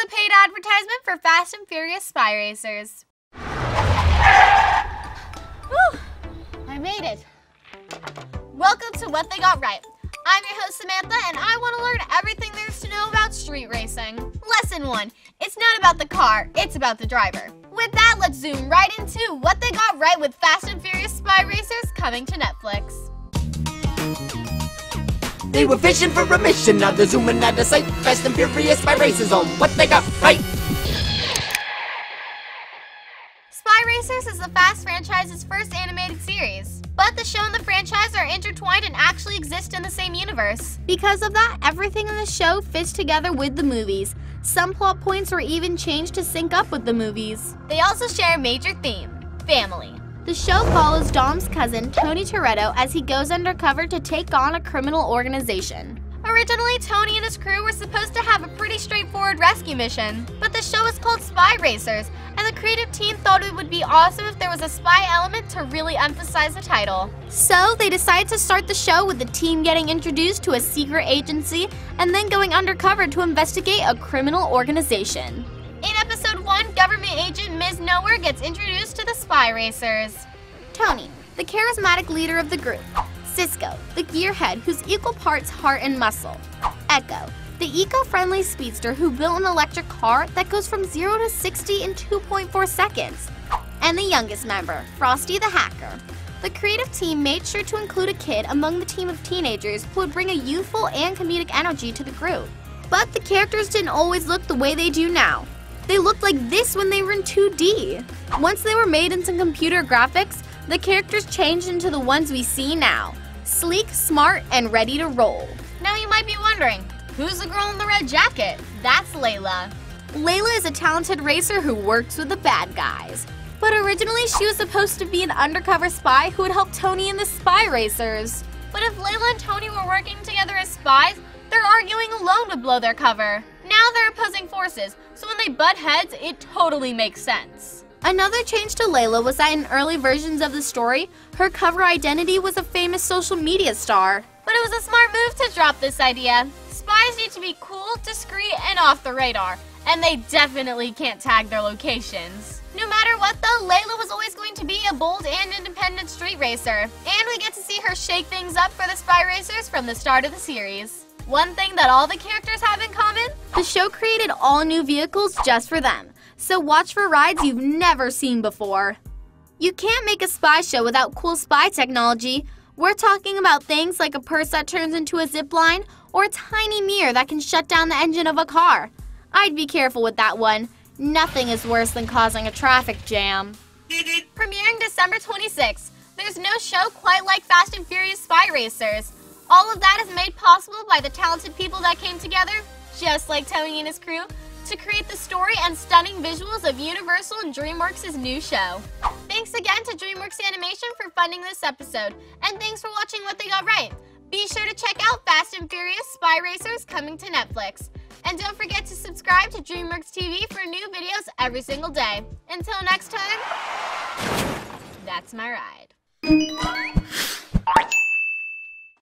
a paid advertisement for Fast and Furious Spy Racers. Whew, I made it. Welcome to What They Got Right. I'm your host Samantha, and I want to learn everything there is to know about street racing. Lesson 1. It's not about the car, it's about the driver. With that, let's zoom right into What They Got Right with Fast and Furious Spy Racers coming to Netflix. They were fishing for a mission, now they're zooming out of sight. Fast and Furious Spy Racers on What They Got Right. Spy Racers is the Fast franchise's first animated series. But the show and the franchise are intertwined and actually exist in the same universe. Because of that, everything in the show fits together with the movies. Some plot points were even changed to sync up with the movies. They also share a major theme: family. The show follows Dom's cousin, Tony Toretto, as he goes undercover to take on a criminal organization. Originally, Tony and his crew were supposed to have a pretty straightforward rescue mission, but the show is called Spy Racers, and the creative team thought it would be awesome if there was a spy element to really emphasize the title. So they decided to start the show with the team getting introduced to a secret agency and then going undercover to investigate a criminal organization. In episode 1, government agent Ms. Nowhere gets introduced to the Spy Racers. Tony, the charismatic leader of the group. Cisco, the gearhead who's equal parts heart and muscle. Echo, the eco-friendly speedster who built an electric car that goes from 0 to 60 in 2.4 seconds. And the youngest member, Frosty the hacker. The creative team made sure to include a kid among the team of teenagers who would bring a youthful and comedic energy to the group. But the characters didn't always look the way they do now. They looked like this when they were in 2D. Once they were made into computer graphics, the characters changed into the ones we see now. Sleek, smart, and ready to roll. Now you might be wondering, who's the girl in the red jacket? That's Layla. Layla is a talented racer who works with the bad guys. But originally she was supposed to be an undercover spy who would help Tony and the Spy Racers. But if Layla and Tony were working together as spies, their arguing alone would blow their cover. Now they're opposing forces, so when they butt heads, it totally makes sense. Another change to Layla was that in early versions of the story, her cover identity was a famous social media star. But it was a smart move to drop this idea. Spies need to be cool, discreet, and off the radar, and they definitely can't tag their locations. No matter what though, Layla was always going to be a bold and independent street racer, and we get to see her shake things up for the Spy Racers from the start of the series. One thing that all the characters have in common? The show created all new vehicles just for them. So watch for rides you've never seen before. You can't make a spy show without cool spy technology. We're talking about things like a purse that turns into a zip line or a tiny mirror that can shut down the engine of a car. I'd be careful with that one. Nothing is worse than causing a traffic jam. Premiering December 26th, there's no show quite like Fast and Furious Spy Racers. All of that is made possible by the talented people that came together, just like Tony and his crew, to create the story and stunning visuals of Universal and DreamWorks' new show. Thanks again to DreamWorks Animation for funding this episode, and thanks for watching What They Got Right. Be sure to check out Fast and Furious Spy Racers coming to Netflix. And don't forget to subscribe to DreamWorks TV for new videos every single day. Until next time, that's my ride.